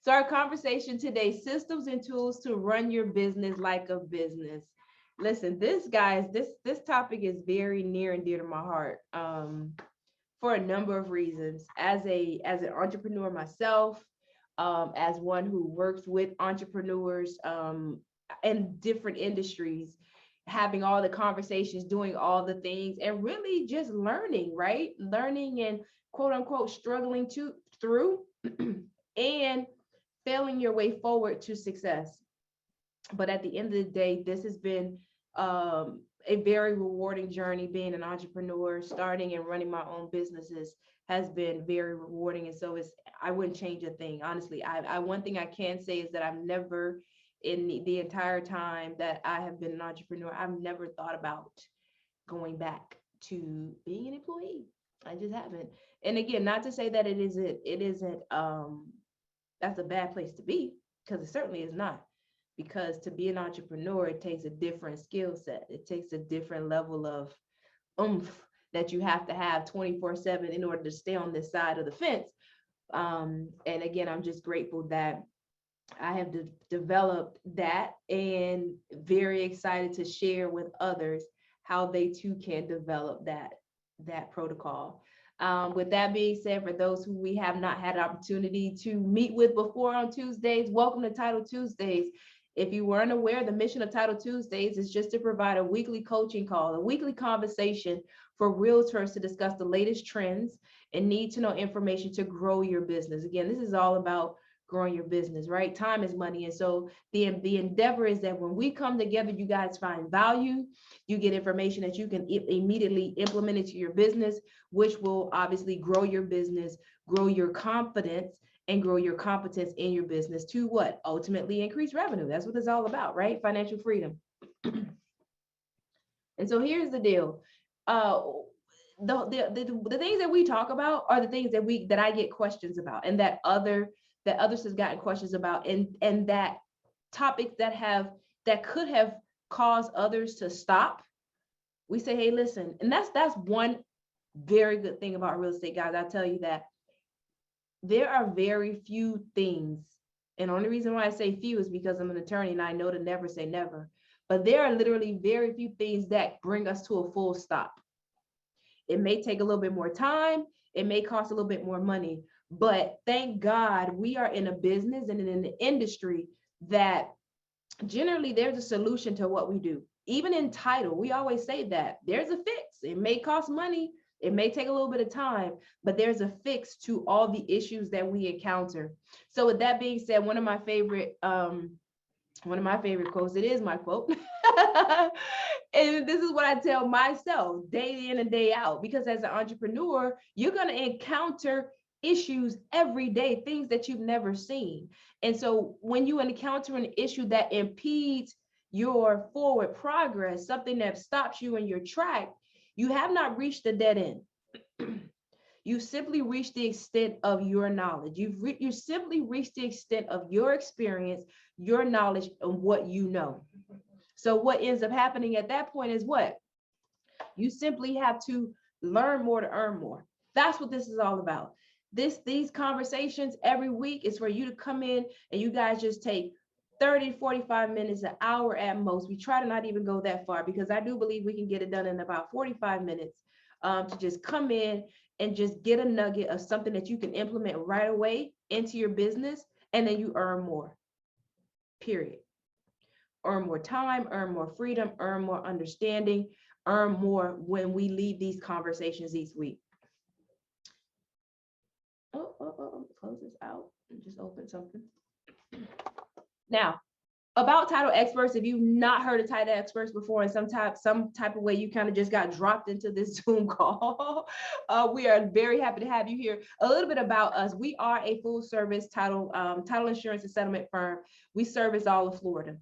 So our conversation today, systems and tools to run your business like a business. Listen, this topic is very near and dear to my heart, for a number of reasons. As an entrepreneur myself, as one who works with entrepreneurs in different industries, having all the conversations, doing all the things, and really just learning, right? Learning and quote unquote struggling to through and failing your way forward to success. But at the end of the day, this has been a very rewarding journey. Being an entrepreneur, starting and running my own businesses has been very rewarding. And so I wouldn't change a thing. Honestly, I one thing I can say is that I've never, in the entire time that I have been an entrepreneur, I've never thought about going back to being an employee. I just haven't. And again, not to say that it isn't that's a bad place to be, because it certainly is not. Because to be an entrepreneur, it takes a different skill set. It takes a different level of oomph that you have to have 24/7 in order to stay on this side of the fence. And again, I'm just grateful that I have developed that, and very excited to share with others how they too can develop that protocol. With that being said, for those who we have not had an opportunity to meet with before on Tuesdays, welcome to Title Tuesdays. If you weren't aware, the mission of Title Tuesdays is just to provide a weekly coaching call, a weekly conversation for realtors to discuss the latest trends and need to know information to grow your business. Again, this is all about growing your business, right? Time is money. And so the endeavor is that when we come together, you guys find value, you get information that you can immediately implement into your business, which will obviously grow your business, grow your confidence, and grow your competence in your business to what? Ultimately increase revenue. That's what it's all about, right? Financial freedom. And so here's the deal. The things that we talk about are the things that I get questions about, and that others has gotten questions about, and that topics that could have caused others to stop. We say, hey, listen, and that's one very good thing about real estate, guys. I'll tell you that there are very few things, and the only reason why I say few is because I'm an attorney and I know to never say never, but there are literally very few things that bring us to a full stop. It may take a little bit more time, it may cost a little bit more money, but thank God we are in a business and in an industry that generally there's a solution to what we do. Even in title, we always say that there's a fix. It may cost money, it may take a little bit of time, but there's a fix to all the issues that we encounter. So with that being said, one of my favorite quotes, it is my quote. And this is what I tell myself day in and day out, because as an entrepreneur, you're going to encounter issues every day, things that you've never seen. And so when you encounter an issue that impedes your forward progress, something that stops you in your track, you have not reached the dead end. You simply reached the extent of your knowledge. You simply reached the extent of your experience, your knowledge, and what you know. So what ends up happening at that point is what? You simply have to learn more to earn more. That's what this is all about. These conversations every week is for you to come in and you guys just take 30, 45 minutes, an hour at most. We try to not even go that far, because I do believe we can get it done in about 45 minutes, to just come in and just get a nugget of something that you can implement right away into your business, and then you earn more, period. Earn more time, earn more freedom, earn more understanding, earn more when we leave these conversations each week. Close this out and just open something. Now, about Title Experts, if you've not heard of Title Experts before, in some type of way you kind of just got dropped into this Zoom call, we are very happy to have you here. A little bit about us: we are a full service title insurance and settlement firm. We service all of Florida.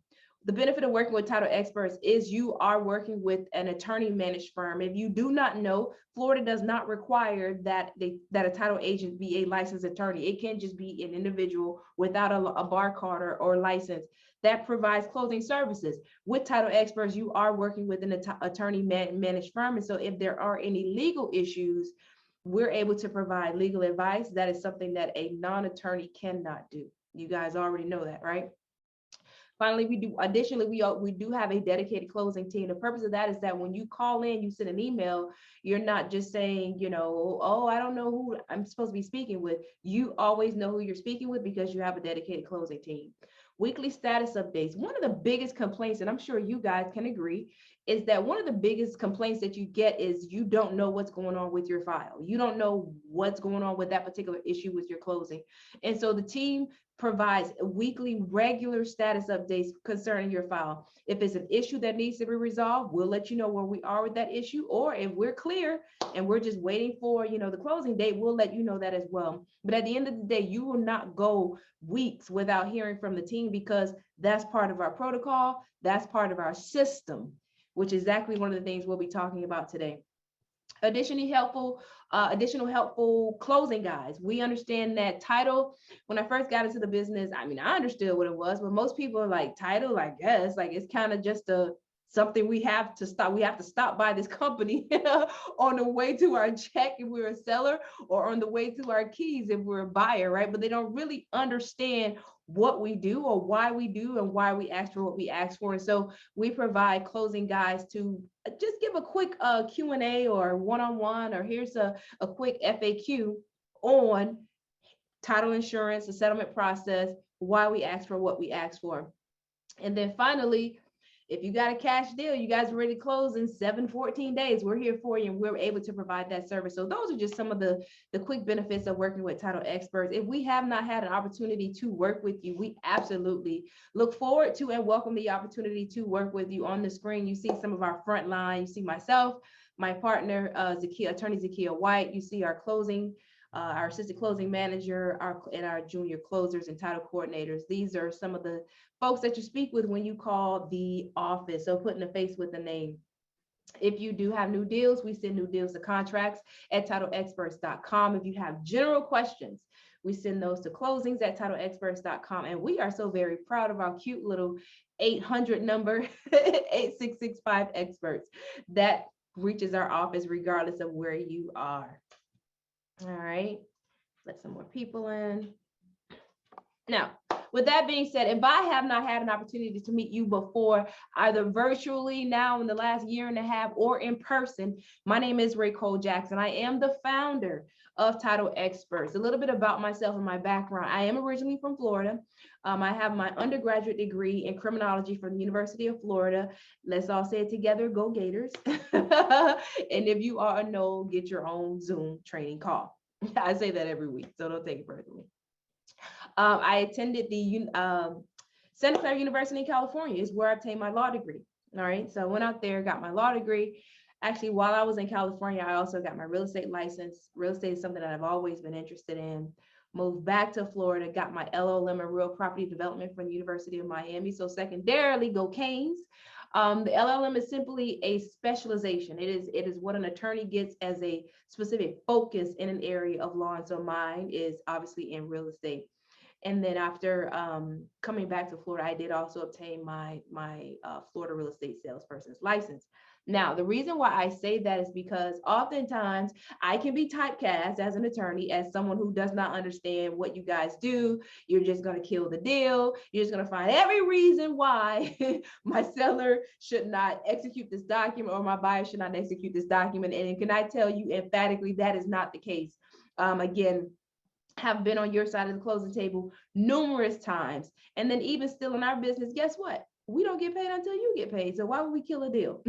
The benefit of working with Title Experts is you are working with an attorney managed firm. If you do not know, Florida does not require that a title agent be a licensed attorney. It can just be an individual without a bar card or license that provides closing services. With Title Experts, you are working with an attorney managed firm. And so if there are any legal issues, we're able to provide legal advice. That is something that a non-attorney cannot do. You guys already know that, right? Finally, we do have a dedicated closing team. The purpose of that is that when you call in, you send an email, you're not just saying, oh, I don't know who I'm supposed to be speaking with. You always know who you're speaking with because you have a dedicated closing team. Weekly status updates. One of the biggest complaints, and I'm sure you guys can agree, is that one of the biggest complaints that you get is you don't know what's going on with your file. You don't know what's going on with that particular issue with your closing. And so the team provides weekly regular status updates concerning your file. If it's an issue that needs to be resolved, we'll let you know where we are with that issue. Or if we're clear and we're just waiting for, the closing date, we'll let you know that as well. But at the end of the day, you will not go weeks without hearing from the team because that's part of our protocol. That's part of our system, which is exactly one of the things we'll be talking about today. Additional helpful closing guides. We understand that title. When I first got into the business, I understood what it was, but most people are like, title, I guess, like it's kind of just something we have to stop. We have to stop by this company on the way to our check if we're a seller, or on the way to our keys if we're a buyer, right? But they don't really understand what we do or why we do and why we ask for what we ask for. And so we provide closing guides to just give a quick Q&A or one-on-one, or here's a quick FAQ on title insurance, the settlement process, why we ask for what we ask for. And then finally, if you got a cash deal, you guys are ready to close in 7-14 days, we're here for you and we're able to provide that service. So those are just some of the quick benefits of working with Title Experts. If we have not had an opportunity to work with you, we absolutely look forward to and welcome the opportunity to work with you. On the screen, you see some of our front line. You see myself, my partner, attorney Zakia White. You see our our assistant closing manager, our junior closers and title coordinators. These are some of the folks that you speak with when you call the office. So putting a face with a name. If you do have new deals, we send new deals to contracts at TitleExperts.com. If you have general questions, we send those to closings at TitleExperts.com. And we are so very proud of our cute little 800 number, 8665 experts that reaches our office regardless of where you are. All right, let some more people in. Now, with that being said, if I have not had an opportunity to meet you before, either virtually now in the last year and a half or in person, my name is Ray Cole Jackson. I am the founder of Title Experts. A little bit about myself and my background. I am originally from Florida. I have my undergraduate degree in criminology from the University of Florida. Let's all say it together, go Gators. And if you are a no, get your own Zoom training call. I say that every week, so don't take it personally. I attended the Santa Clara University in California, is where I obtained my law degree. All right, so I went out there, got my law degree. Actually, while I was in California, I also got my real estate license. Real estate is something that I've always been interested in. Moved back to Florida, got my LLM in real property development from the University of Miami. So secondarily, go Canes. The LLM is simply a specialization. It is what an attorney gets as a specific focus in an area of law. And so mine is obviously in real estate. And then after coming back to Florida, I did also obtain my Florida real estate salesperson's license. Now, the reason why I say that is because oftentimes I can be typecast as an attorney as someone who does not understand what you guys do. You're just going to kill the deal. You're just going to find every reason why my seller should not execute this document or my buyer should not execute this document. And can I tell you emphatically that is not the case. Again, have been on your side of the closing table numerous times. And then even still in our business, guess what? We don't get paid until you get paid. So why would we kill a deal?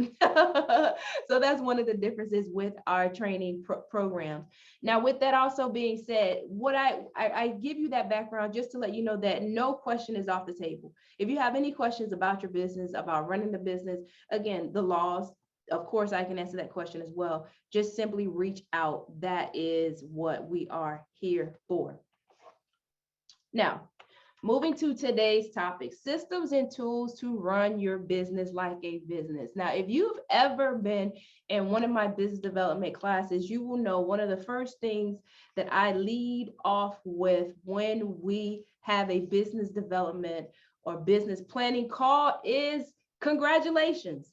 So that's one of the differences with our training programs. Now, with that also being said, what I give you that background just to let you know that no question is off the table. If you have any questions about your business, about running the business, again, the laws, of course, I can answer that question as well. Just simply reach out. That is what we are here for. Now, moving to today's topic, systems and tools to run your business like a business. Now, if you've ever been in one of my business development classes, you will know one of the first things that I lead off with when we have a business development or business planning call is congratulations.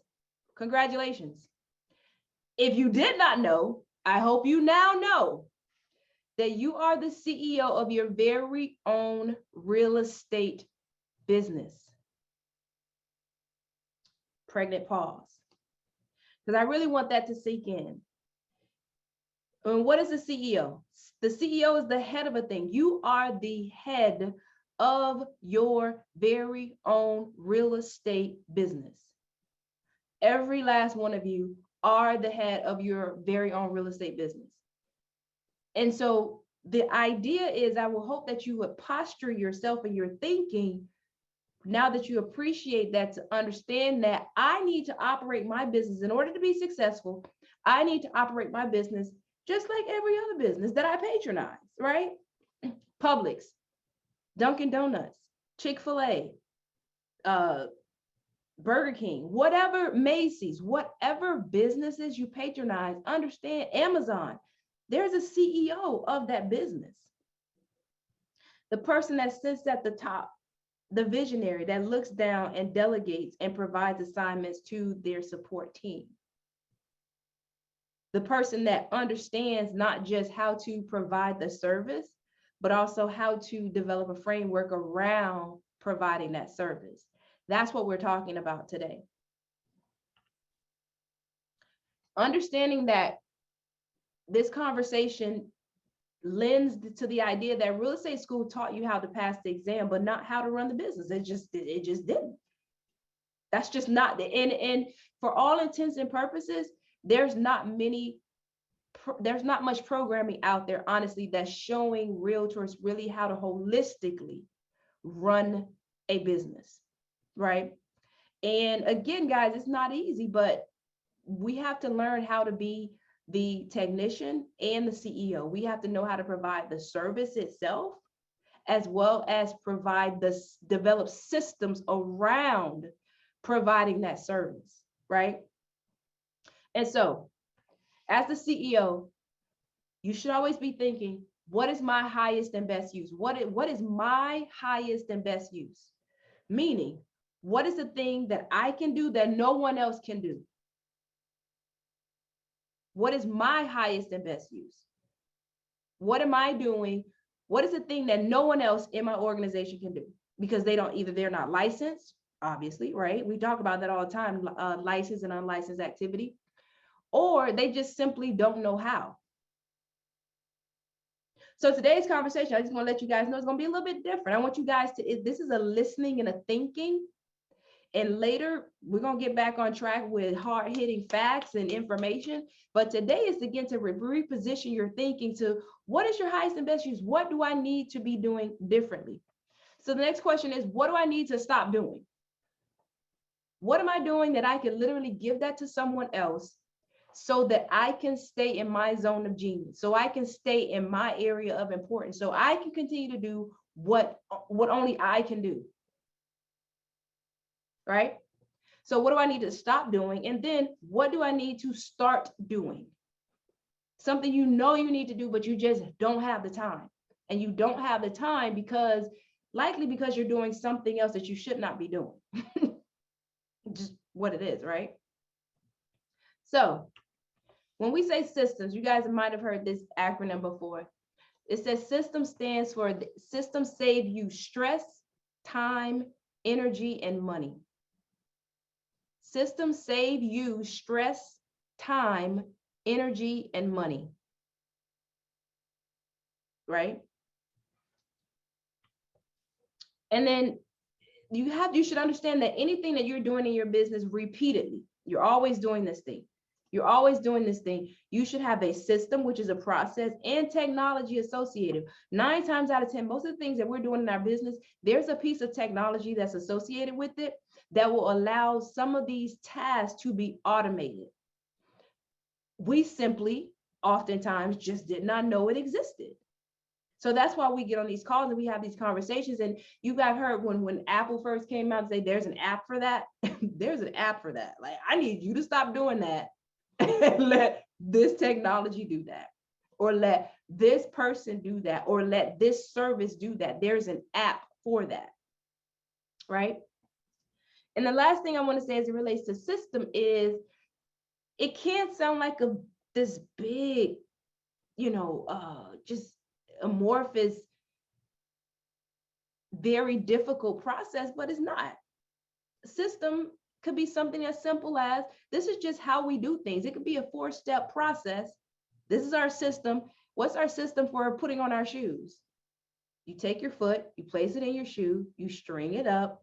Congratulations. If you did not know, I hope you now know that you are the CEO of your very own real estate business. Pregnant pause. Because I really want that to sink in. And what is the CEO? The CEO is the head of a thing. You are the head of your very own real estate business. Every last one of you are the head of your very own real estate business. And so the idea is, I will hope that you would posture yourself in your thinking, now that you appreciate that, to understand that I need to operate my business in order to be successful. I need to operate my business just like every other business that I patronize, right? Publix, Dunkin' Donuts, Chick-fil-A, Burger King, whatever, Macy's, whatever businesses you patronize, understand Amazon, there's a CEO of that business. The person that sits at the top, the visionary that looks down and delegates and provides assignments to their support team. The person that understands not just how to provide the service, but also how to develop a framework around providing that service. That's what we're talking about today. Understanding that this conversation lends to the idea that real estate school taught you how to pass the exam, but not how to run the business. It just didn't. That's just not the end. And for all intents and purposes, there's not much programming out there, honestly, that's showing realtors really how to holistically run a business, right? And again, guys, it's not easy, but we have to learn how to be the technician and the CEO. We have to know how to provide the service itself, as well as develop systems around providing that service, right? And so, as the CEO, you should always be thinking, what is my highest and best use? What is my highest and best use? Meaning, what is the thing that I can do that no one else can do? What is my highest and best use? What am I doing? What is the thing that no one else in my organization can do? Because they're not licensed, obviously, right? We talk about that all the time, licensed and unlicensed activity, or they just simply don't know how. So today's conversation, I just want to let you guys know, it's going to be a little bit different. I want you guys this is a listening and a thinking. And later, we're going to get back on track with hard-hitting facts and information. But today is, again, to reposition your thinking to what is your highest and best use? What do I need to be doing differently? So the next question is, what do I need to stop doing? What am I doing that I can literally give that to someone else so that I can stay in my zone of genius, so I can stay in my area of importance, so I can continue to do what only I can do? Right? So what do I need to stop doing? And then what do I need to start doing? Something you know you need to do, but you just don't have the time. And you don't have the time likely because you're doing something else that you should not be doing. Just what it is, right? So when we say systems, you guys might have heard this acronym before. It says system stands for system save you stress, time, energy, and money. Systems save you stress, time, energy, and money. Right? And then you should understand that anything that you're doing in your business repeatedly, you're always doing this thing. You're always doing this thing. You should have a system, which is a process, and technology associated. 9 times out of 10, most of the things that we're doing in our business, there's a piece of technology that's associated with it that will allow some of these tasks to be automated. We simply, oftentimes, just did not know it existed. So that's why we get on these calls and we have these conversations. And you guys heard when Apple first came out and say, there's an app for that. There's an app for that. Like, I need you to stop doing that and let this technology do that, or let this person do that, or let this service do that. There's an app for that, right? And the last thing I want to say as it relates to system is, it can't sound like this big, just amorphous, very difficult process, but it's not. System could be something as simple as, this is just how we do things. It could be a 4-step process. This is our system. What's our system for putting on our shoes? You take your foot, you place it in your shoe, you string it up,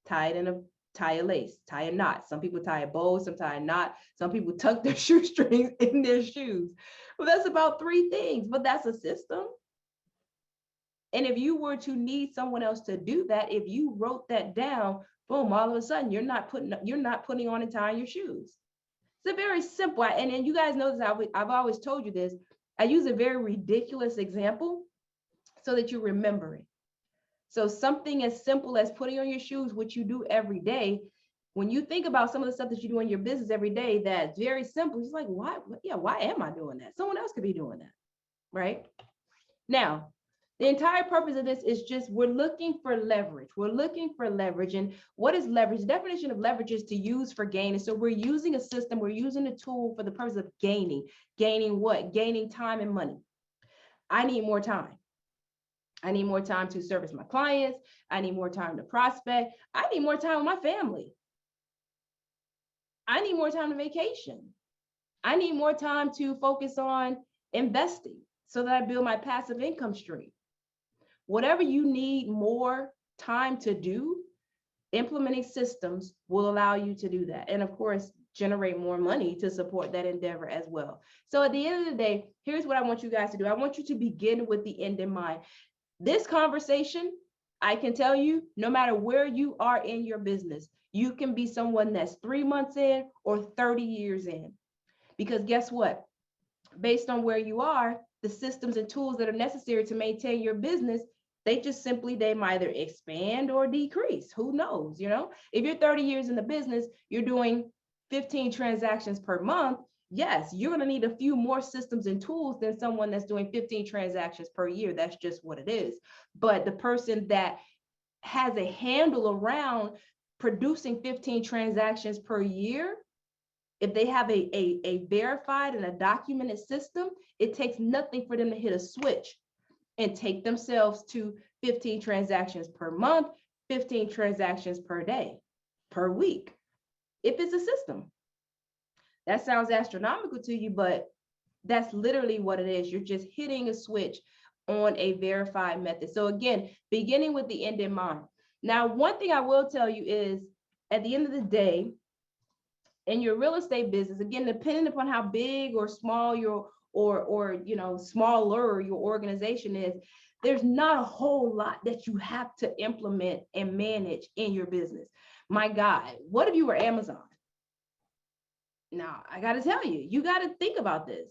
tie a lace, tie a knot. Some people tie a bow, some tie a knot. Some people tuck their shoestrings in their shoes. Well, that's about 3 things, but that's a system. And if you were to need someone else to do that, if you wrote that down, boom, all of a sudden you're not putting on and tying your shoes. It's a very simple, and then you guys know this, I've always told you this. I use a very ridiculous example so that you remember it. So something as simple as putting on your shoes, which you do every day, when you think about some of the stuff that you do in your business every day, that's very simple. It's like, why am I doing that? Someone else could be doing that, right? Now, the entire purpose of this is just, we're looking for leverage. We're looking for leverage. And what is leverage? The definition of leverage is to use for gain. And so we're using a system, we're using a tool for the purpose of gaining. Gaining what? Gaining time and money. I need more time. I need more time to service my clients. I need more time to prospect. I need more time with my family. I need more time to vacation. I need more time to focus on investing so that I build my passive income stream. Whatever you need more time to do, implementing systems will allow you to do that. And of course, generate more money to support that endeavor as well. So at the end of the day, here's what I want you guys to do. I want you to begin with the end in mind. This conversation, I can tell you, no matter where you are in your business, you can be someone that's 3 months in or 30 years in. Because guess what? Based on where you are, the systems and tools that are necessary to maintain your business, they might either expand or decrease. Who knows? You know, if you're 30 years in the business, you're doing 15 transactions per month. Yes, you're going to need a few more systems and tools than someone that's doing 15 transactions per year. That's just what it is. But the person that has a handle around producing 15 transactions per year, if they have a verified and a documented system, it takes nothing for them to hit a switch and take themselves to 15 transactions per month, 15 transactions per day, per week, if it's a system. That sounds astronomical to you, but that's literally what it is. You're just hitting a switch on a verified method. So again, beginning with the end in mind. Now, one thing I will tell you is, at the end of the day, in your real estate business, again, depending upon how big or small smaller your organization is, there's not a whole lot that you have to implement and manage in your business. My God, what if you were Amazon? Now, I got to tell you, you got to think about this.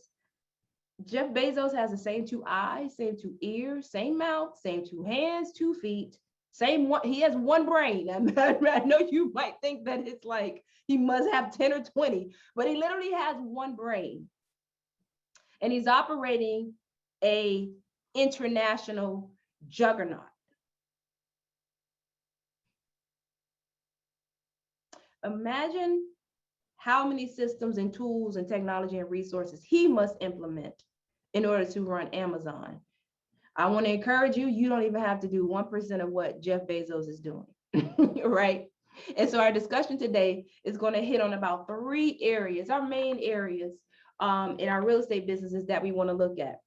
Jeff Bezos has the same 2 eyes, same 2 ears, same mouth, same 2 hands, 2 feet, same one. He has 1 brain. I know you might think that it's like he must have 10 or 20, but he literally has 1 brain. And he's operating a international juggernaut. Imagine how many systems and tools and technology and resources he must implement in order to run Amazon. I want to encourage you, you don't even have to do 1% of what Jeff Bezos is doing, right? And so our discussion today is going to hit on about 3 areas, our main areas in our real estate businesses that we want to look at.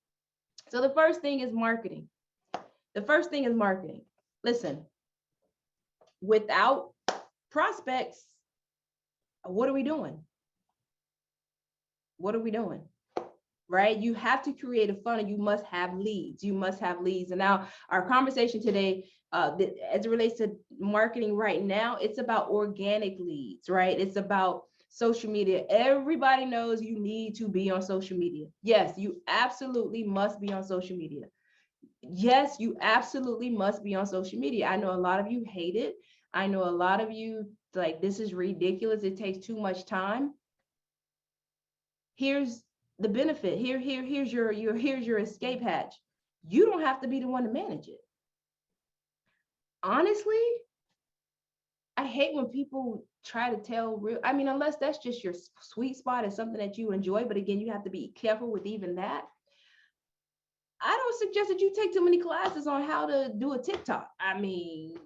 So the first thing is marketing. Listen, without prospects, what are we doing? Right? You have to create a funnel. You must have leads. And now our conversation today, as it relates to marketing right now, it's about organic leads, right? It's about social media. Everybody knows you need to be on social media. Yes, you absolutely must be on social media. I know a lot of you hate it. I know a lot of you like, this is ridiculous. It takes too much time. Here's the benefit. Here's your escape hatch. You don't have to be the one to manage it. Honestly, I hate when people try to tell unless that's just your sweet spot and something that you enjoy. But again, you have to be careful with even that. I don't suggest that you take too many classes on how to do a TikTok. I mean,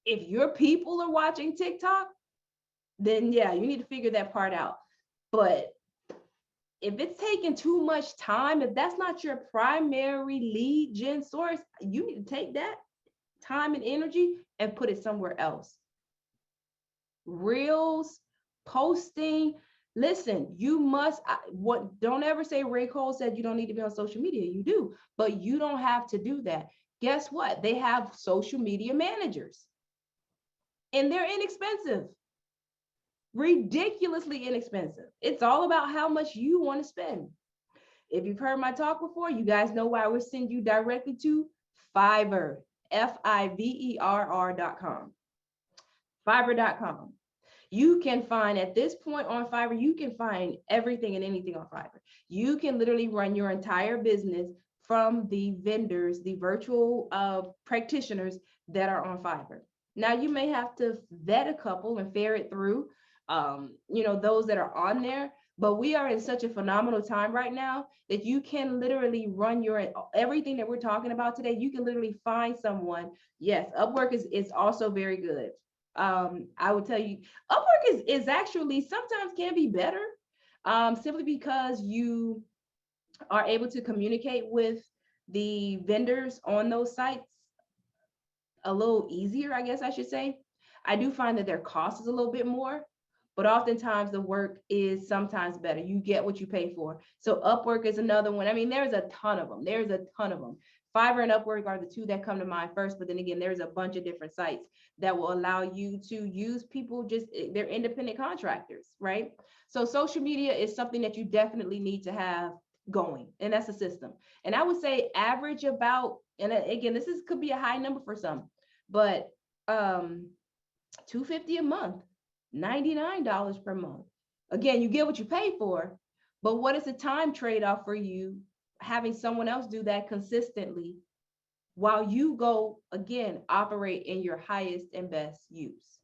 if your people are watching TikTok, then yeah, you need to figure that part out. But if it's taking too much time, if that's not your primary lead gen source, you need to take that time and energy and put it somewhere else. Reels, posting. Listen, you must, don't ever say Ray Cole said you don't need to be on social media. You do, but you don't have to do that. Guess what? They have social media managers and they're inexpensive, ridiculously inexpensive. It's all about how much you want to spend. If you've heard my talk before, you guys know why I would send you directly to Fiverr, Fiverr.com. Fiverr.com. You can find at this point on Fiverr, you can find everything and anything on Fiverr. You can literally run your entire business from the vendors, the virtual practitioners that are on Fiverr. Now you may have to vet a couple and ferret through, those that are on there. But we are in such a phenomenal time right now that you can literally run your everything that we're talking about today. You can literally find someone. Yes, Upwork is also very good. I would tell you, Upwork is actually sometimes can be better, simply because you are able to communicate with the vendors on those sites a little easier, I guess I should say. I do find that their cost is a little bit more, but oftentimes the work is sometimes better. You get what you pay for. So Upwork is another one. I mean, there's a ton of them. There's a ton of them. Fiverr and Upwork are the two that come to mind first, but then again, there's a bunch of different sites that will allow you to use people, just they're independent contractors, right? So social media is something that you definitely need to have going, and that's a system. And I would say average about, and again, this could be a high number for some, but $250 a month, $99 per month. Again, you get what you pay for, but what is the time trade-off for you having someone else do that consistently while you go, again, operate in your highest and best use?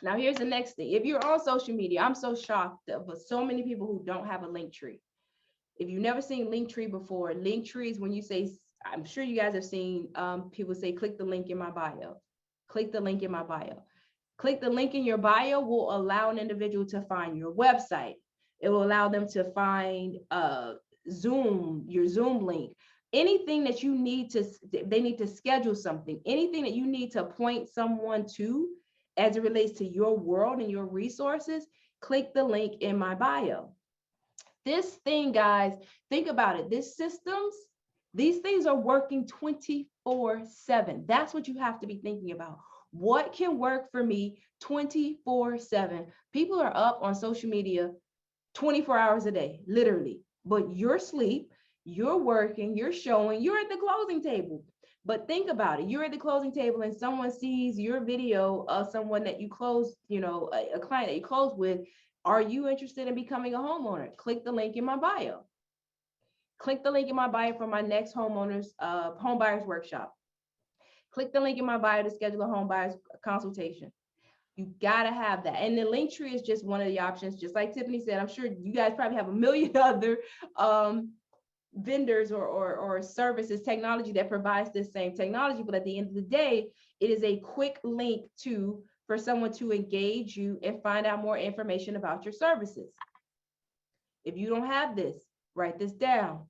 Now, here's the next thing. If you're on social media, I'm so shocked of so many people who don't have a link tree. If you've never seen Linktree before, Linktree is when you say, I'm sure you guys have seen people say, click the link in my bio. Click the link in my bio. Click the link in your bio will allow an individual to find your website. It will allow them to find Zoom, your Zoom link. Anything that you need to, they need to schedule something. Anything that you need to point someone to as it relates to your world and your resources, click the link in my bio. This thing, guys, think about it. These systems, these things are working 24/7. That's what you have to be thinking about. What can work for me 24/7? People are up on social media 24 hours a day, literally. But you're asleep, you're working, you're showing, you're at the closing table. But think about it. You're at the closing table and someone sees your video of someone that you closed, a client that you closed with. Are you interested in becoming a homeowner? Click the link in my bio. Click the link in my bio for my next home buyers workshop. Click the link in my bio to schedule a home buyers consultation. You gotta have that. And the link tree is just one of the options. Just like Tiffany said, I'm sure you guys probably have a million other vendors or services, technology that provides this same technology. But at the end of the day, it is a quick link for someone to engage you and find out more information about your services. If you don't have this, write this down.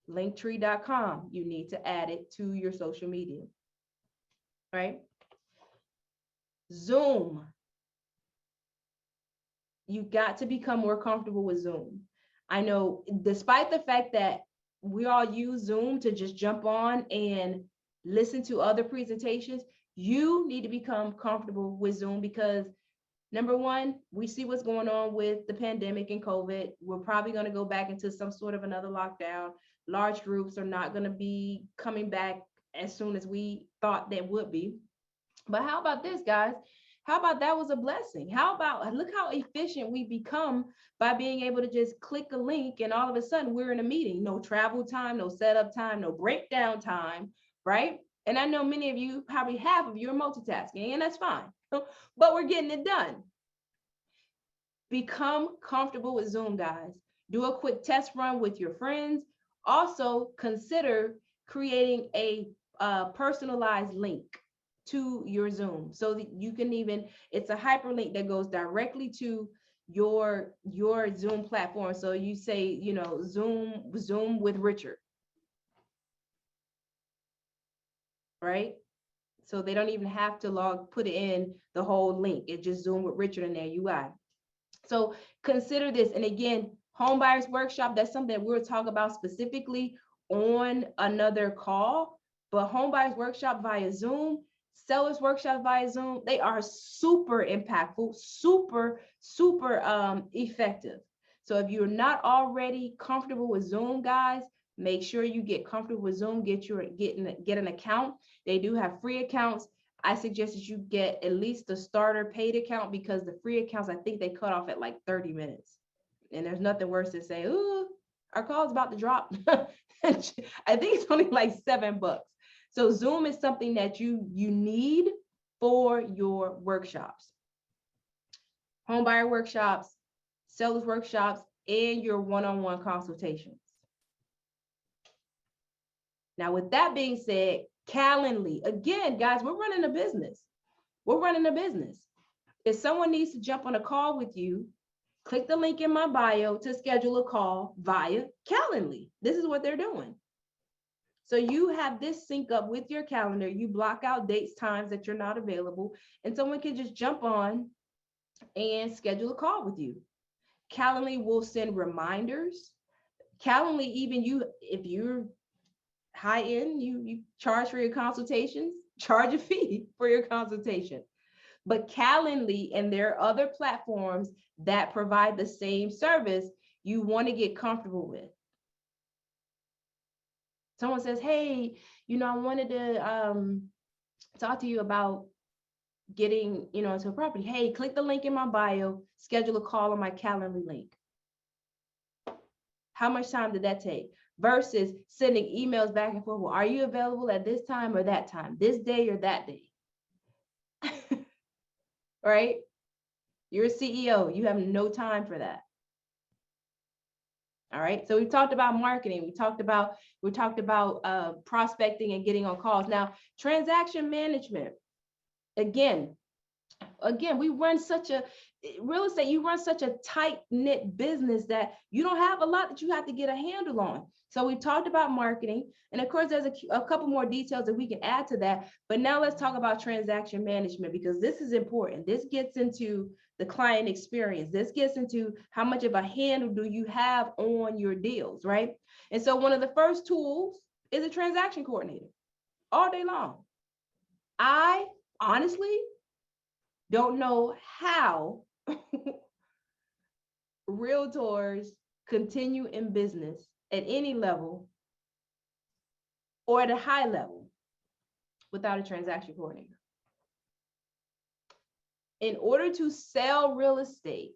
Linktree.com. You need to add it to your social media. Right? Zoom. You got to become more comfortable with Zoom. I know, despite the fact that we all use Zoom to just jump on and listen to other presentations, you need to become comfortable with Zoom because number one, we see what's going on with the pandemic and COVID. We're probably going to go back into some sort of another lockdown. Large groups are not going to be coming back as soon as we thought they would be. But how about this, guys? How about that was a blessing? How about, look how efficient we become by being able to just click a link and all of a sudden we're in a meeting. No travel time, no setup time, no breakdown time, right? And I know many of you, probably half of you are multitasking, and that's fine, but we're getting it done. Become comfortable with Zoom, guys. Do a quick test run with your friends. Also, consider creating a personalized link to your Zoom so that you can even, it's a hyperlink that goes directly to your Zoom platform. So you say, you know, Zoom with Richard, right? So they don't even have to put in the whole link. It just Zoom with Richard in their UI. So consider this. And again, home buyers workshop, that's something that we'll talk about specifically on another call. But home buyers workshop via Zoom, sellers workshop via Zoom, they are super impactful, super effective. So if you're not already comfortable with Zoom, guys, make sure you get comfortable with Zoom, get an account. They do have free accounts. I suggest that you get at least the starter paid account, because the free accounts, I think they cut off at like 30 minutes. And there's nothing worse than say, ooh, our call's about to drop. I think it's only like $7. So Zoom is something that you need for your workshops. Home buyer workshops, sellers workshops, and your one-on-one consultations. Now, with that being said, Calendly. Again, guys, we're running a business. We're running a business. If someone needs to jump on a call with you, click the link in my bio to schedule a call via Calendly. This is what they're doing. So you have this sync up with your calendar. You block out dates, times that you're not available, and someone can just jump on and schedule a call with you. Calendly will send reminders. Calendly, even if you're high end, you charge for your consultations, charge a fee for your consultation. But Calendly, and there are other platforms that provide the same service, you want to get comfortable with. Someone says, hey, you know, I wanted to talk to you about getting, you know, into a property. Hey, click the link in my bio, schedule a call on my Calendly link. How much time did that take? Versus sending emails back and forth. Well, are you available at this time or that time, this day or that day? Right? You're a CEO. You have no time for that. All right. So we've talked about marketing. We talked about prospecting and getting on calls. Now, transaction management. Again, we run such a real estate. You run such a tight knit business that you don't have a lot that you have to get a handle on. So we talked about marketing, and of course, there's a couple more details that we can add to that. But now let's talk about transaction management, because this is important. This gets into the client experience. This gets into how much of a handle do you have on your deals, right? And so one of the first tools is a transaction coordinator. All day long. I honestly don't know how realtors continue in business at any level or at a high level without a transaction coordinator. In order to sell real estate,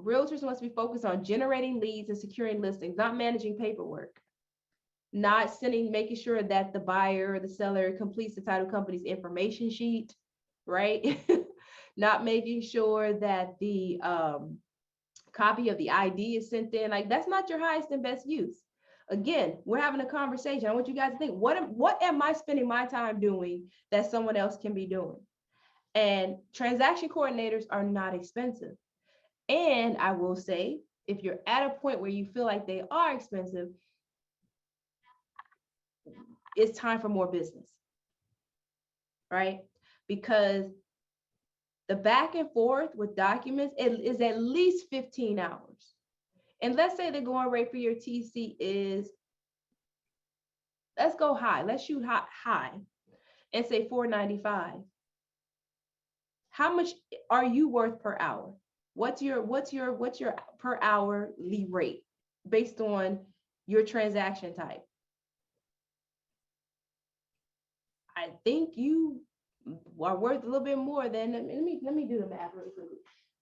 realtors must be focused on generating leads and securing listings, not managing paperwork, not making sure that the buyer or the seller completes the title company's information sheet, right? Not making sure that the copy of the ID is sent in. Like, that's not your highest and best use. Again, we're having a conversation. I want you guys to think, what am I spending my time doing that someone else can be doing? And transaction coordinators are not expensive. And I will say, if you're at a point where you feel like they are expensive, it's time for more business, right? Because the back and forth with documents is at least 15 hours. And let's say the going rate for your TC is, let's go high, let's shoot high and say $4.95. How much are you worth per hour? What's your per hourly rate based on your transaction type? I think you are worth a little bit more than, let me do the math really quickly.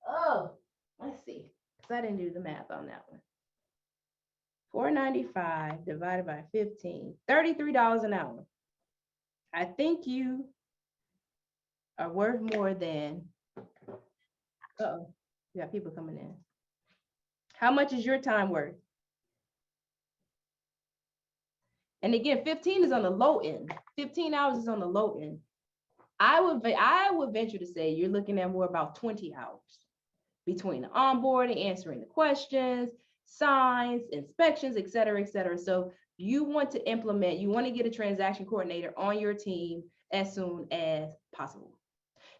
Oh, let's see, because I didn't do the math on that one. $4.95 divided by 15, $33 an hour. I think you are worth more than, We got people coming in. How much is your time worth? And again, 15 is on the low end. 15 hours is on the low end. I would venture to say you're looking at more about 20 hours between the onboarding, answering the questions, signs, inspections, et cetera, et cetera. So you want to implement, you want to get a transaction coordinator on your team as soon as possible.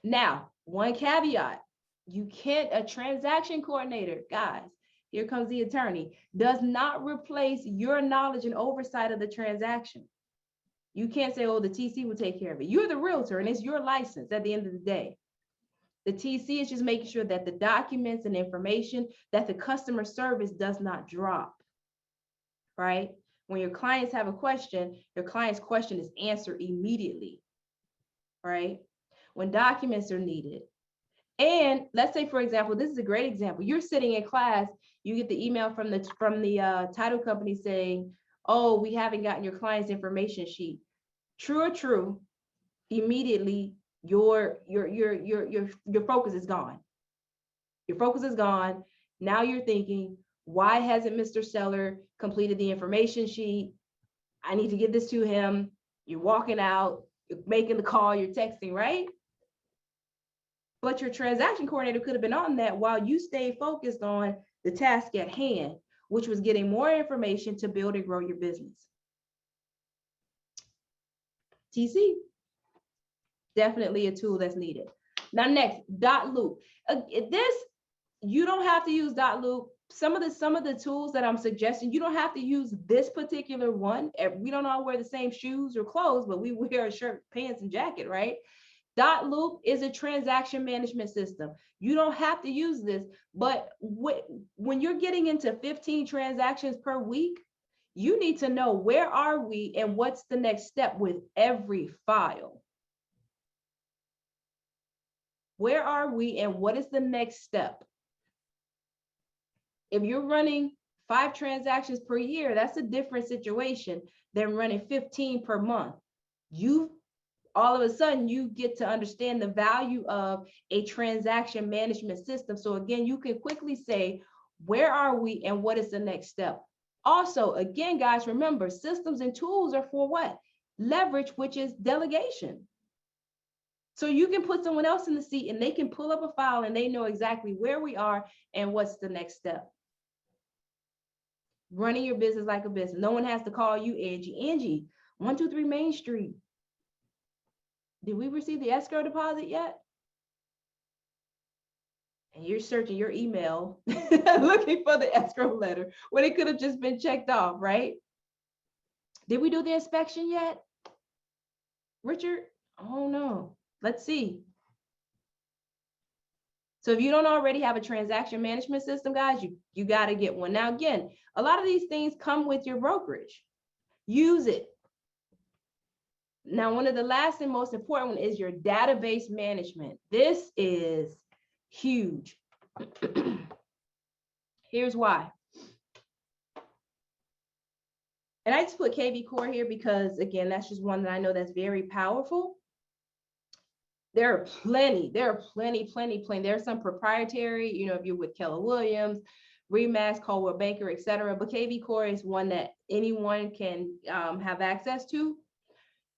Now, one caveat, you can't, a transaction coordinator, guys, here comes the attorney, does not replace your knowledge and oversight of the transaction. You can't say, oh, the TC will take care of it. You're the realtor and it's your license at the end of the day. The TC is just making sure that the documents and information, that the customer service does not drop, right? When your clients have a question, your client's question is answered immediately, right? When documents are needed. And let's say, for example, this is a great example. You're sitting in class, you get the email from the title company saying, oh, we haven't gotten your client's information sheet. True or true, immediately your focus is gone. Your focus is gone. Now you're thinking, why hasn't Mr. Seller completed the information sheet? I need to get this to him. You're walking out, you're making the call, you're texting, right? But your transaction coordinator could have been on that while you stayed focused on the task at hand, which was getting more information to build and grow your business. TC, definitely a tool that's needed. Now next, dot loop. This, you don't have to use dot loop. Some of the tools that I'm suggesting, you don't have to use this particular one. We don't all wear the same shoes or clothes, but we wear a shirt, pants, and jacket, right? Dot loop is a transaction management system. You don't have to use this, but when you're getting into 15 transactions per week, you need to know where are we and what's the next step with every file. Where are we and what is the next step? If you're running 5 transactions per year, that's a different situation than running 15 per month. All of a sudden, you get to understand the value of a transaction management system. So again, you can quickly say, where are we and what is the next step? Also, again, guys, remember, systems and tools are for what? Leverage, which is delegation. So you can put someone else in the seat and they can pull up a file and they know exactly where we are and what's the next step. Running your business like a business. No one has to call you Angie. Angie, 123 Main Street. Did we receive the escrow deposit yet? And you're searching your email, looking for the escrow letter when it could have just been checked off, right? Did we do the inspection yet? Richard? Oh no. Let's see. So if you don't already have a transaction management system, guys, you got to get one. Now, again, a lot of these things come with your brokerage. Use it. Now, one of the last and most important one is your database management. This is huge. Here's why. And I just put KV Core here because, again, that's just one that I know that's very powerful. There are plenty. There's some proprietary, you know, if you're with Keller Williams, Remax, Coldwell Banker, etc. But KV Core is one that anyone can have access to.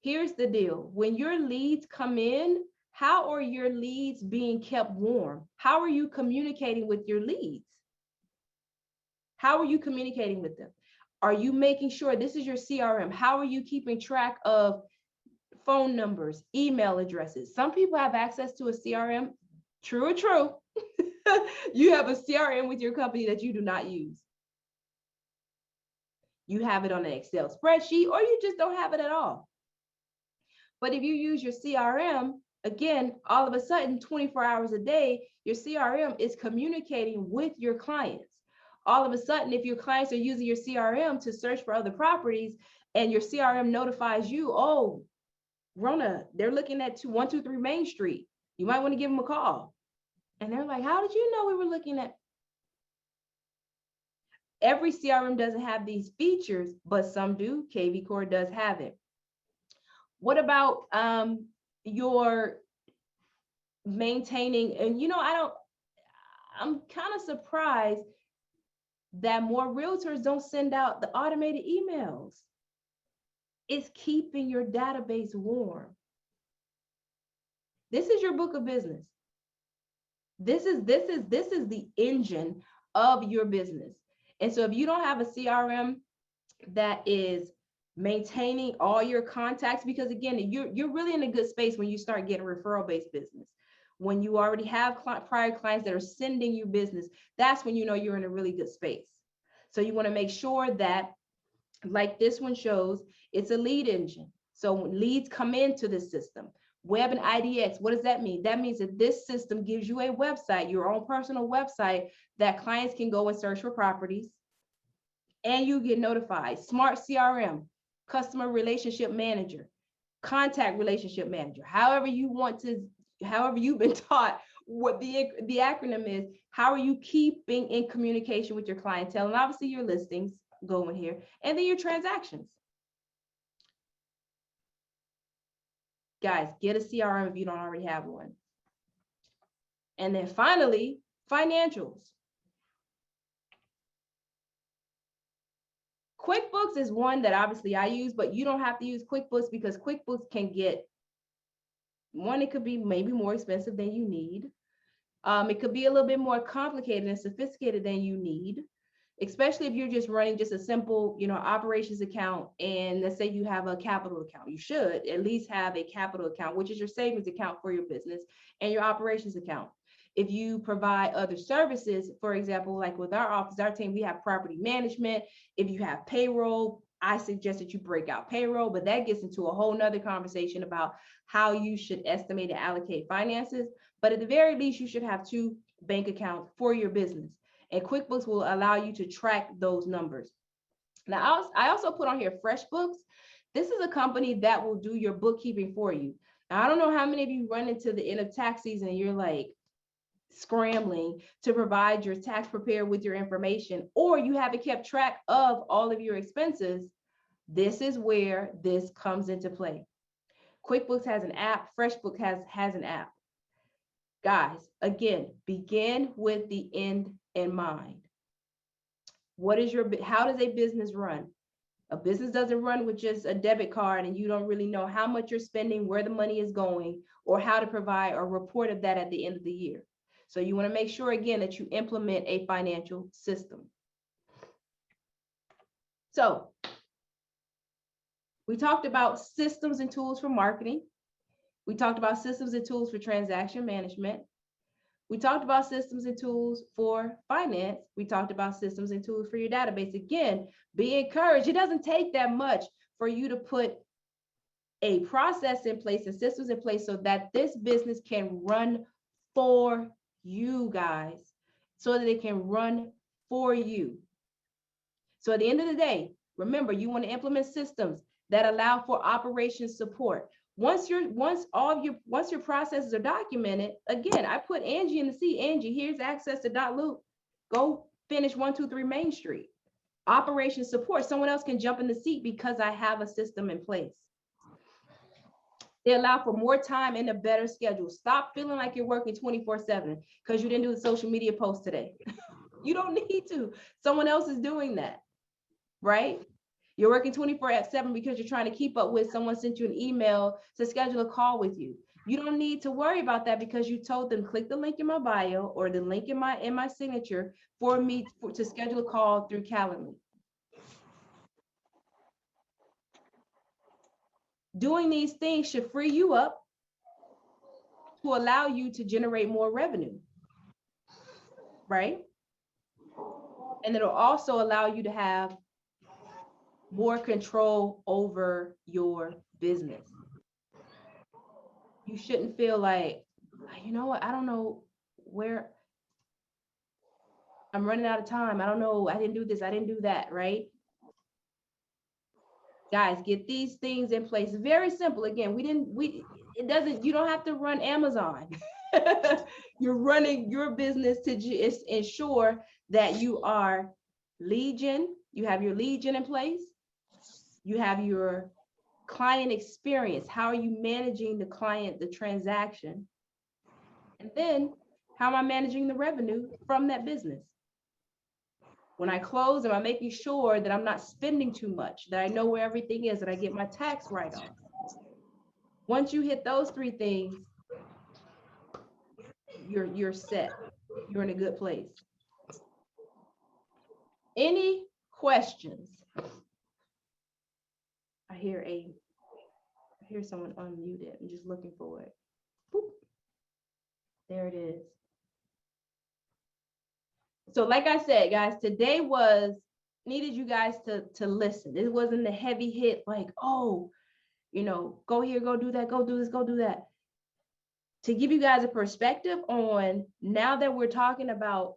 Here's the deal. When your leads come in, how are your leads being kept warm? How are you communicating with your leads? How are you communicating with them? Are you making sure this is your CRM? How are you keeping track of phone numbers, email addresses? Some people have access to a CRM. True or true? You have a CRM with your company that you do not use. You have it on an Excel spreadsheet, or you just don't have it at all. But if you use your CRM, again, all of a sudden, 24 hours a day, your CRM is communicating with your clients. All of a sudden, if your clients are using your CRM to search for other properties and your CRM notifies you, oh, Rona, they're looking at 123 Main Street. You might want to give them a call. And they're like, how did you know we were looking at? Every CRM doesn't have these features, but some do. KV Core does have it. What about your maintaining? And you know, I'm kind of surprised that more realtors don't send out the automated emails. It's keeping your database warm. This is your book of business. This is the engine of your business. And so if you don't have a CRM that is maintaining all your contacts, because again, you're really in a good space when you start getting referral-based business. When you already have prior clients that are sending you business, that's when you know you're in a really good space. So you want to make sure that, like this one shows, it's a lead engine. So when leads come into the system, web and IDX, what does that mean? That means that this system gives you a website, your own personal website, that clients can go and search for properties, and you get notified. Smart CRM, customer relationship manager, contact relationship manager, however you want to, however you've been taught what the acronym is. How are you keeping in communication with your clientele? And obviously your listings going here, and then your transactions. Guys, get a CRM if you don't already have one. And then finally, financials. QuickBooks is one that obviously I use, but you don't have to use QuickBooks, because QuickBooks can get, one, it could be maybe more expensive than you need. It could be a little bit more complicated and sophisticated than you need, especially if you're just running just a simple, operations account. And let's say you have a capital account. You should at least have a capital account, which is your savings account for your business, and your operations account. If you provide other services, for example, like with our office, our team, we have property management. If you have payroll, I suggest that you break out payroll, but that gets into a whole nother conversation about how you should estimate and allocate finances. But at the very least, you should have 2 bank accounts for your business. And QuickBooks will allow you to track those numbers. Now, I also put on here FreshBooks. This is a company that will do your bookkeeping for you. Now, I don't know how many of you run into the end of tax season and you're like scrambling to provide your tax prepared with your information, or you haven't kept track of all of your expenses. This is where this comes into play. QuickBooks has an app. FreshBooks has an app. Guys, again, begin with the end in mind. How does a business run? A business doesn't run with just a debit card and you don't really know how much you're spending, where the money is going, or how to provide a report of that at the end of the year. So you want to make sure, again, that you implement a financial system. So we talked about systems and tools for marketing. We talked about systems and tools for transaction management. We talked about systems and tools for finance. We talked about systems and tools for your database. Again, be encouraged. It doesn't take that much for you to put a process in place and systems in place so that this business can run for you guys, so that it can run for you. So at the end of the day, remember, you want to implement systems that allow for operations support. Once your processes are documented, again, I put Angie in the seat. Angie, here's access to .loop. Go finish 123 Main Street. Operations support. Someone else can jump in the seat because I have a system in place. They allow for more time and a better schedule. Stop feeling like you're working 24/7 because you didn't do the social media post today. You don't need to. Someone else is doing that, right? You're working 24/7 because you're trying to keep up with someone sent you an email to schedule a call with you. You don't need to worry about that because you told them, click the link in my bio or the link in my signature for me to schedule a call through Calendly. Doing these things should free you up to allow you to generate more revenue, right? And it'll also allow you to have more control over your business. You shouldn't feel like, you know what, I don't know where I'm running out of time. I don't know, I didn't do this, I didn't do that, right? Guys, get these things in place. Very simple. Again, you don't have to run Amazon. You're running your business to ensure that you are you have your lead gen in place. You have your client experience. How are you managing the client, the transaction? And then How am I managing the revenue from that business? When I close, am I making sure that I'm not spending too much, that I know where everything is, that I get my tax write-off? Once you hit those three things, you're set. You're in a good place. Any questions? I hear someone unmuted. I'm just looking for it. Boop. There it is. So like I said, guys, today needed you guys to listen. It wasn't the heavy hit like, oh, go here, go do that, go do this, go do that. To give you guys a perspective on, now that we're talking about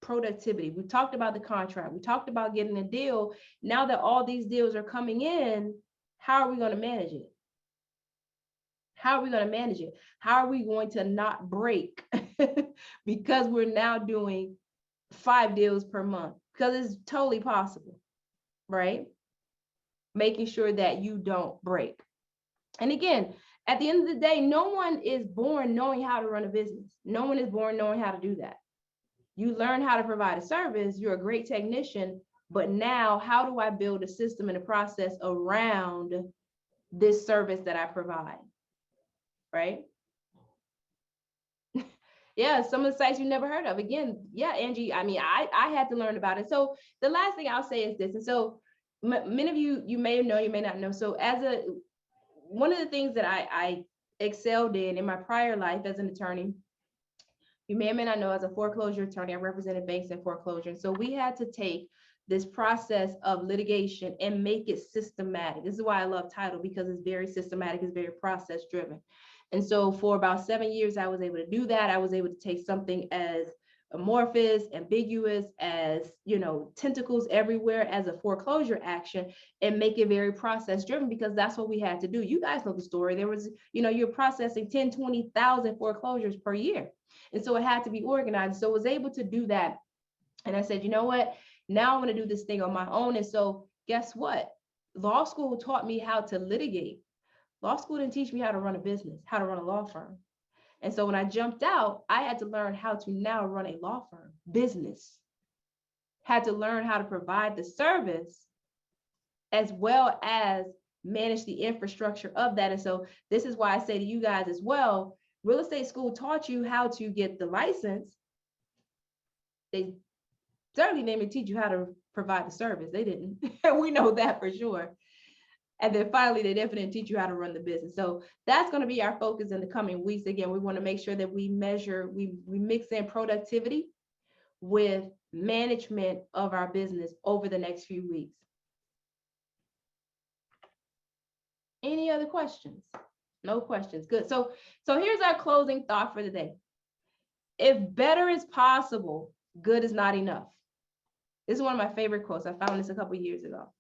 productivity, we talked about the contract, we talked about getting a deal. Now that all these deals are coming in, how are we going to manage it? How are we going to manage it? How are we going to not break because we're now doing 5 deals per month? Because it's totally possible, right? Making sure that you don't break. And again, at the end of the day, no one is born knowing how to run a business. No one is born knowing how to do that. You learn how to provide a service, you're a great technician, but now how do I build a system and a process around this service that I provide, right? Yeah, some of the sites you never heard of. Again, yeah, Angie, I mean, I had to learn about it. So the last thing I'll say is this. And so many of you may know, you may not know. So one of the things that I excelled in my prior life as an attorney, you may or may not know, as a foreclosure attorney, I represented banks in foreclosure. And so we had to take this process of litigation and make it systematic. This is why I love title, because it's very systematic, it's very process driven. And so for about 7 years, I was able to do that. I was able to take something as amorphous, ambiguous, as, tentacles everywhere as a foreclosure action, and make it very process driven, because that's what we had to do. You guys know the story. There was, you're processing 10, 20,000 foreclosures per year. And so it had to be organized. So I was able to do that. And I said, you know what? Now I'm going to do this thing on my own. And so guess what? Law school taught me how to litigate. Law school didn't teach me how to run a business, how to run a law firm. And so when I jumped out, I had to learn how to now run a law firm, business. Had to learn how to provide the service as well as manage the infrastructure of that. And so this is why I say to you guys as well, real estate school taught you how to get the license. They certainly didn't teach you how to provide the service. They didn't. We know that for sure. And then finally, they definitely teach you how to run the business. So that's going to be our focus in the coming weeks. Again, we want to make sure that we measure, we mix in productivity with management of our business over the next few weeks. Any other questions? No questions. Good. So here's our closing thought for the day. If better is possible, good is not enough. This is one of my favorite quotes. I found this a couple of years ago.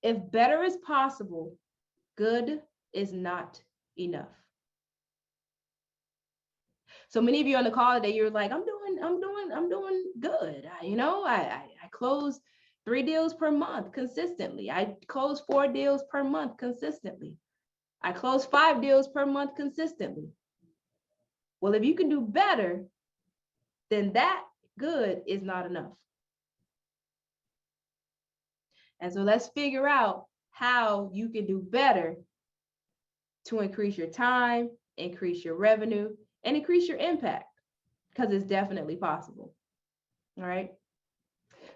If better is possible, good is not enough. So many of you on the call today, you're like, I'm doing good. I close 3 deals per month consistently. I close 4 deals per month consistently. I close 5 deals per month consistently. Well, if you can do better, then that good is not enough. And so let's figure out how you can do better to increase your time, increase your revenue, and increase your impact, because it's definitely possible. All right.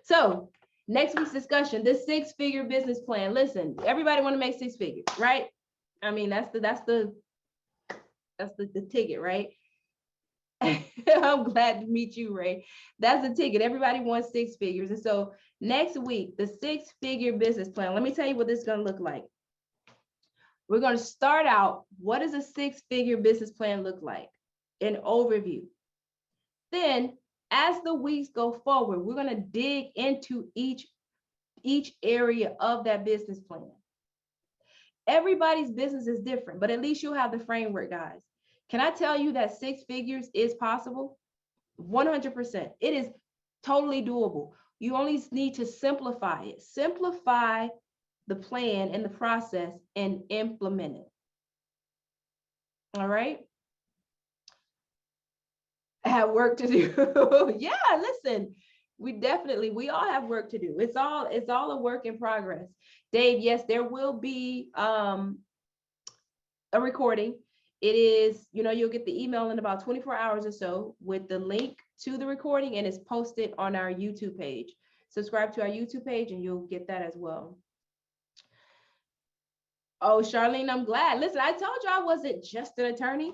So next week's discussion, this 6-figure business plan. Listen, everybody want to make 6 figures, right? I mean, that's the ticket, right? I'm glad to meet you, Ray. That's the ticket. Everybody wants 6 figures. And so next week, the 6-figure business plan. Let me tell you what this is going to look like. We're going to start out, what does a 6-figure business plan look like? An overview. Then as the weeks go forward, we're going to dig into each area of that business plan. Everybody's business is different, but at least you'll have the framework, guys. Can I tell you that 6 figures is possible? 100%. It is totally doable. You only need to simplify it. Simplify the plan and the process and implement it. All right. have work to do. Yeah, listen, we all have work to do. It's all a work in progress. Dave, yes, there will be a recording. It is, you'll get the email in about 24 hours or so with the link to the recording, and it's posted on our YouTube page. Subscribe to our YouTube page and you'll get that as well. Oh, Charlene, I'm glad. Listen, I told you I wasn't just an attorney.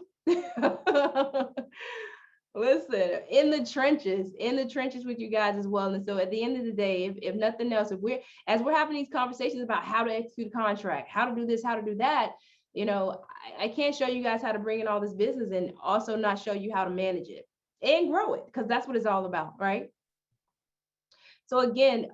Listen, in the trenches with you guys as well. And so at the end of the day, if nothing else, as we're having these conversations about how to execute a contract, how to do this, how to do that, I can't show you guys how to bring in all this business and also not show you how to manage it and grow it, because that's what it's all about, right? So again,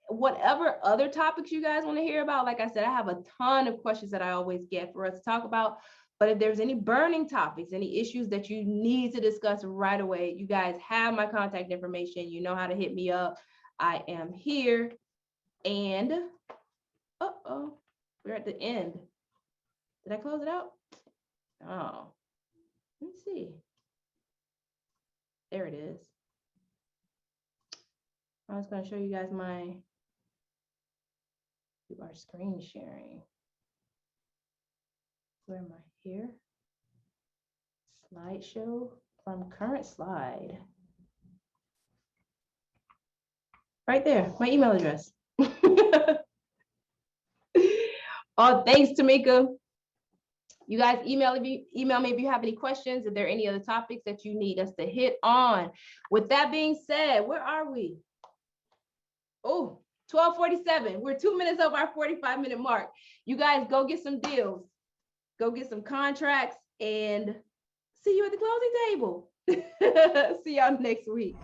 whatever other topics you guys want to hear about, like I said, I have a ton of questions that I always get for us to talk about. But if there's any burning topics, any issues that you need to discuss right away, you guys have my contact information. You know how to hit me up. I am here. And we're at the end. Did I close it out? Oh, let me see. There it is. I was going to show you guys our screen sharing. Where am I? Here. Slideshow from current slide. Right there, my email address. Oh, thanks, Tamika. You guys email me if you have any questions. If there are any other topics that you need us to hit on. With that being said, where are we? Oh, 12:47. We're 2 minutes over our 45-minute mark. You guys go get some deals. Go get some contracts and see you at the closing table. See y'all next week.